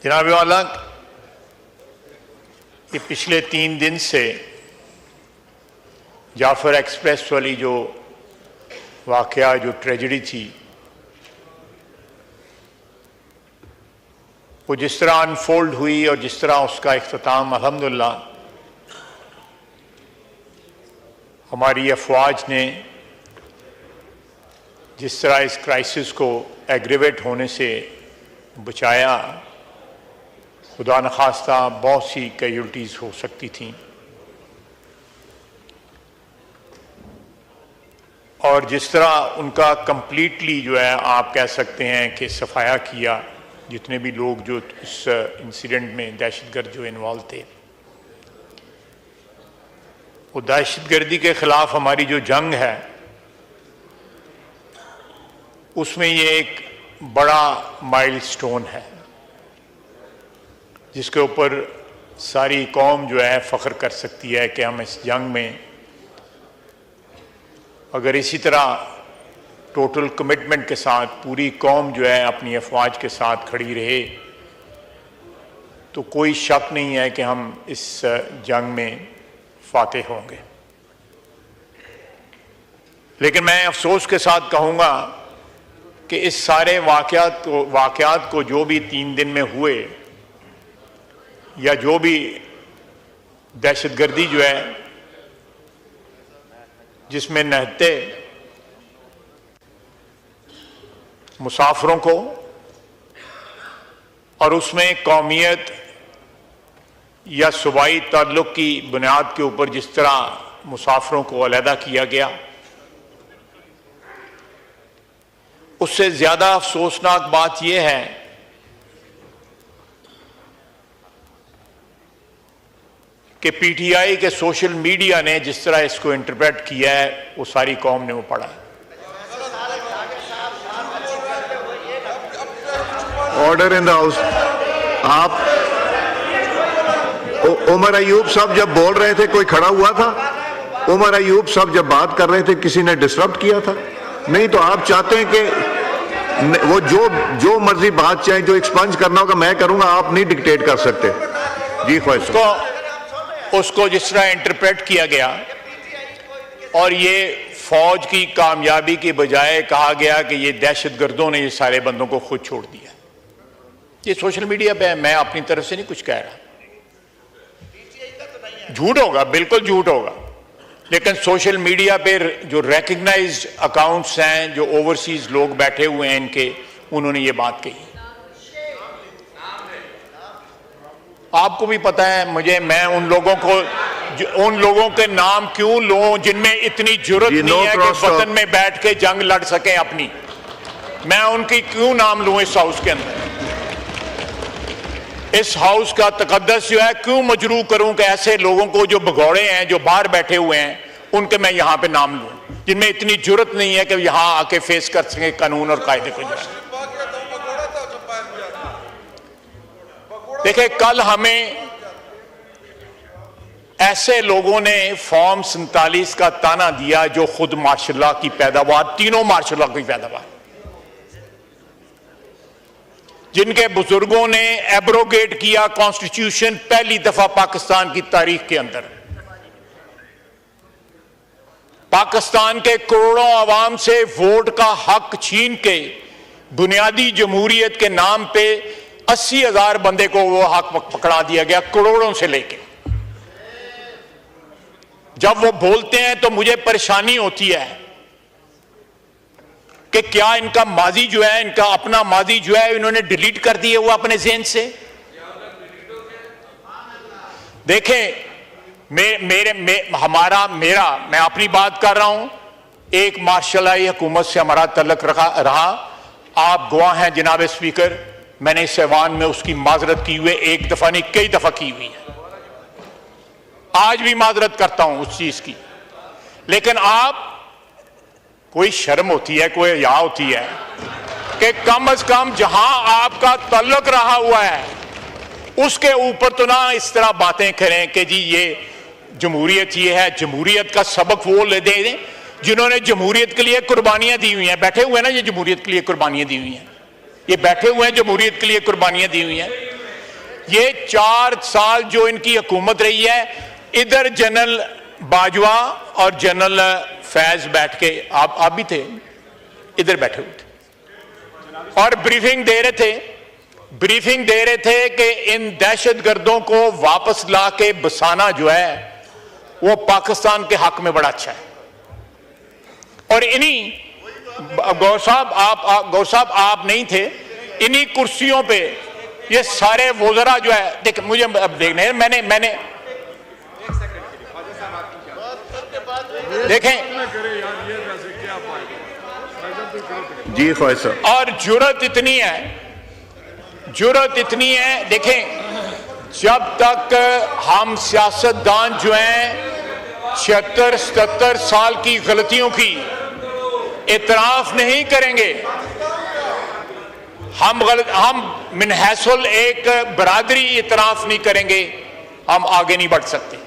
जनाब वाला, ये पिछले 3 दिन से जाफर एक्सप्रेस वाली जो वाकया, जो ट्रेजेडी थी, वो जिस तरह अनफोल्ड हुई और जिस तरह उसका इख्तिताम अल्हम्दुलिल्लाह हमारी अफवाज ने जिस तरह इस क्राइसिस को एग्रीवेट होने से बचाया, खुदा न खास्ता बहुत सी कैजुअल्टीज़ हो सकती थीं, और जिस तरह उनका कंप्लीटली जो है आप कह सकते हैं कि सफाया किया, जितने भी लोग जो इस इंसिडेंट में दहशतगर्द जो इन्वॉल्व थे, वो दहशतगर्दी के ख़िलाफ़ हमारी जो जंग है उसमें ये एक बड़ा माइलस्टोन है जिसके ऊपर सारी कौम जो है फ़ख्र कर सकती है कि हम इस जंग में अगर इसी तरह टोटल कमिटमेंट के साथ पूरी कौम जो है अपनी अफवाज के साथ खड़ी रहे तो कोई शक नहीं है कि हम इस जंग में फातेह होंगे। लेकिन मैं अफसोस के साथ कहूँगा कि इस सारे वाक़यात को जो भी 3 दिन में हुए या जो भी दहशतगर्दी जो है जिसमें निहत्ते मुसाफिरों को और उसमें कौमियत या सूबाई ताल्लुक़ की बुनियाद के ऊपर जिस तरह मुसाफिरों को अलहदा किया गया, उससे ज़्यादा अफसोसनाक बात यह है कि पीटीआई के सोशल मीडिया ने जिस तरह इसको इंटरप्रेट किया है वो सारी कौम ने वो पढ़ा है। Order in the house. आप उमर अयूब साहब जब बोल रहे थे कोई खड़ा हुआ था? उमर अयूब साहब जब बात कर रहे थे किसी ने डिस्टर्ब किया था? नहीं तो आप चाहते हैं कि वो जो मर्जी बात चाहे, जो एक्सपंज करना होगा मैं करूंगा, आप नहीं डिक्टेट कर सकते। जी ख्वाहिश। उसको जिस तरह इंटरप्रेट किया गया और ये फौज की कामयाबी के बजाय कहा गया कि ये दहशतगर्दों ने ये सारे बंदों को खुद छोड़ दिया। ये सोशल मीडिया पे है, मैं अपनी तरफ से नहीं कुछ कह रहा। झूठ होगा, बिल्कुल झूठ होगा, लेकिन सोशल मीडिया पे जो रिकग्नाइज्ड अकाउंट्स हैं, जो ओवरसीज लोग बैठे हुए हैं इनके, उन्होंने ये बात कही। आपको भी पता है, मैं उन लोगों के नाम क्यों लूं जिनमें इतनी जुर्रत नहीं है कि वतन में बैठ के जंग लड़ सकें अपनी। मैं उनकी क्यों नाम लूं इस हाउस के अंदर? इस हाउस का तकद्दस जो है क्यों मजरूह करूं कि ऐसे लोगों को जो भगौड़े हैं, जो बाहर बैठे हुए हैं, उनके मैं यहां पे नाम लूं जिनमें इतनी जुर्रत नहीं है कि यहां आके फेस कर सके कानून और कायदे को। देखिए, कल हमें ऐसे लोगों ने फॉर्म 47 का ताना दिया जो खुद मार्शल की पैदावार, तीनों मार्शल की पैदावार, जिनके बुजुर्गों ने एब्रोगेट किया कॉन्स्टिट्यूशन पहली दफा पाकिस्तान की तारीख के अंदर। पाकिस्तान के करोड़ों आवाम से वोट का हक छीन के बुनियादी जमहूरियत के नाम पे 80,000 बंदे को वो हक पकड़ा दिया गया, करोड़ों से लेके। जब वो बोलते हैं तो मुझे परेशानी होती है कि क्या इनका माजी जो है, इनका अपना माजी जो है, इन्होंने डिलीट कर दिए हुआ अपने ज़हन से। देखें, मैं अपनी बात कर रहा हूं। एक मार्शलाई हुकूमत से हमारा तल्लुक रहा। आप गवाह हैं जनाब स्पीकर, मैंने इस ऐवान में उसकी माजरत की हुई, एक दफा नहीं कई दफा की हुई है। आज भी माजरत करता हूं उस चीज की। लेकिन आप, कोई शर्म होती है, कोई हया होती है कि कम से कम जहां आपका तल्लुक रहा हुआ है उसके ऊपर तो ना इस तरह बातें करें कि जी ये जमहूरियत ये है। जमहूरियत का सबक वो ले दें जिन्होंने जमहूरियत के लिए कुर्बानियां दी हुई हैं। बैठे हुए ना, ये जमहूरियत के लिए कुर्बानियां दी हुई हैं, ये बैठे हुए हैं जमहूरियत के लिए कुर्बानियां दी हुई हैं। ये 4 साल जो इनकी हुकूमत रही है, इधर जनरल बाजवा और जनरल फैज बैठ के, आप भी थे, इधर बैठे हुए थे और ब्रीफिंग दे रहे थे कि इन दहशतगर्दों को वापस ला के बसाना जो है वो पाकिस्तान के हक में बड़ा अच्छा है। और इन्हीं गौर साहब आप नहीं थे, इन्हीं कुर्सियों पे ये सारे वज़रा जो है, देख मुझे अब देखने हैं, मैंने देखें जी ख्वाहिश साहब, और जुर्रत इतनी है, देखें जब तक हम सियासतदान जो हैं 76-77 साल की गलतियों की इतराफ नहीं करेंगे, हम मिनहसुल एक बरादरी इतराफ नहीं करेंगे, हम आगे नहीं बढ़ सकते।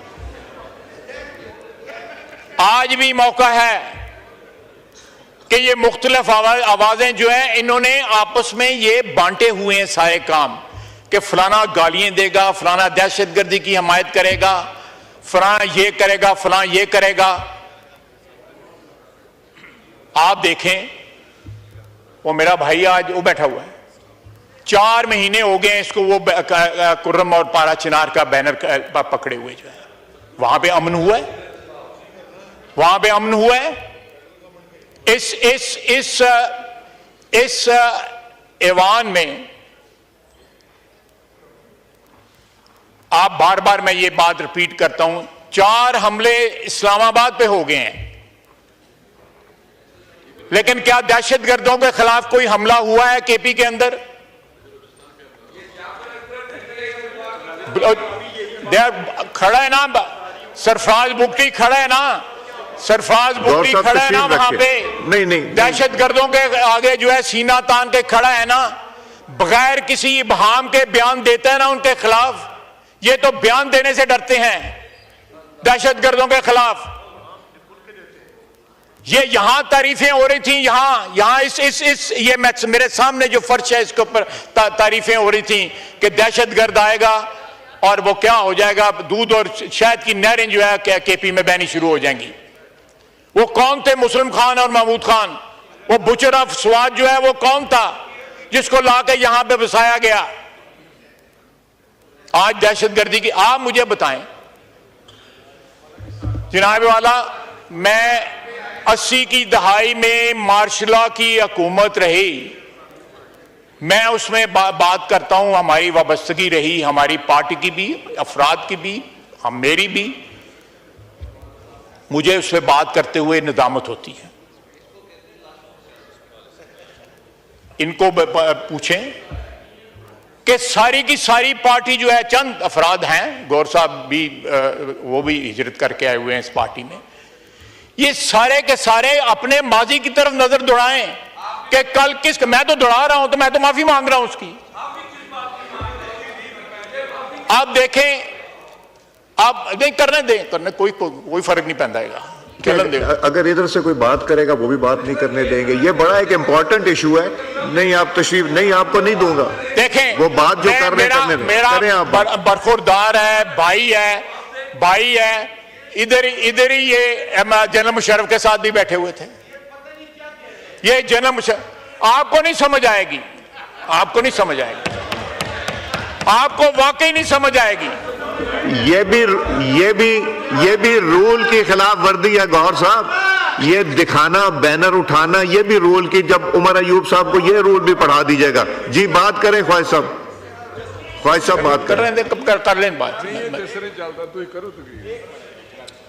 आज भी मौका है कि ये मुख्तलिफ आवाजें जो हैं, इन्होंने आपस में ये बांटे हुए हैं सारे काम कि फलाना गालियां देगा, फलाना दहशतगर्दी की हमायत करेगा, फलाना ये करेगा, फलाना ये करेगा। आप देखें वो मेरा भाई आज वो बैठा हुआ है, 4 महीने हो गए इसको वो कुर्रम और पारा चिनार का बैनर पकड़े हुए जो है, वहां पे अमन हुआ है, वहां पे अमन हुआ है। इस ऐवान में आप बार बार मैं ये बात रिपीट करता हूं, 4 हमले इस्लामाबाद पे हो गए हैं, लेकिन क्या दहशतगर्दों के खिलाफ कोई हमला हुआ है केपी के अंदर? खड़ा है ना सरफराज बुगटी, खड़ा है ना सरफराज बुगटी, खड़ा है ना वहां पे, नहीं दहशतगर्दों के आगे जो है सीना तान के खड़ा है ना, बगैर किसी इबहाम के बयान देता है ना उनके खिलाफ। ये तो बयान देने से डरते हैं दहशतगर्दों के खिलाफ। ये यहां तारीफें हो रही थी, यहां ये मेरे सामने जो फर्श है इसके ऊपर तारीफें हो रही थी कि दहशतगर्द आएगा और वो क्या हो जाएगा, दूध और शहद की नहरें जो है केपी में बहनी शुरू हो जाएंगी। वो कौन थे मुस्लिम खान और महमूद खान? वो बुचर ऑफ स्वाद जो है वो कौन था जिसको लाके यहां पे बसाया गया? आज दहशतगर्दी की आप मुझे बताएं जनाब वाला, मैं 80 की दहाई में मार्शला की हुकूमत रही, मैं उसमें बात करता हूं, हमारी वाबस्तगी रही, हमारी पार्टी की भी, अफराद की भी, मेरी भी, मुझे उससे बात करते हुए निदामत होती है। इनको पूछें कि सारी की सारी पार्टी जो है, चंद अफराद हैं, गौर साहब भी वो भी हिजरत करके आए हुए हैं इस पार्टी में, ये सारे के सारे अपने माजी की तरफ नजर दौड़ाएं कि कल मैं तो दौड़ा रहा हूं तो मैं तो माफी मांग रहा हूं उसकी। आप देखें, आप नहीं करने दें, कोई फर्क नहीं पैदा है। अगर इधर से कोई बात करेगा वो भी बात नहीं करने देंगे। ये बड़ा एक इंपॉर्टेंट इशू है, नहीं आप तशरीफ नहीं, आपको नहीं दूंगा। देखें वो बात जो कर रहे हैं मेरा बरखुरदार है, भाई है, इधर ही ये जनरल मुशर्रफ के साथ भी बैठे हुए थे। ये जनरल मुशर्रफ आपको नहीं समझ आएगी, आपको वाकई नहीं समझ आएगी। ये भी रूल की खिलाफ वर्दी है गौर साहब, ये दिखाना, बैनर उठाना, ये भी रूल की, जब उमर अयूब साहब को ये रूल भी पढ़ा दीजिएगा। जी बात करें ख्वाहिश साहब बात कर रहे हैं, कर लें बात। नहीं, ये चलता तो करो तो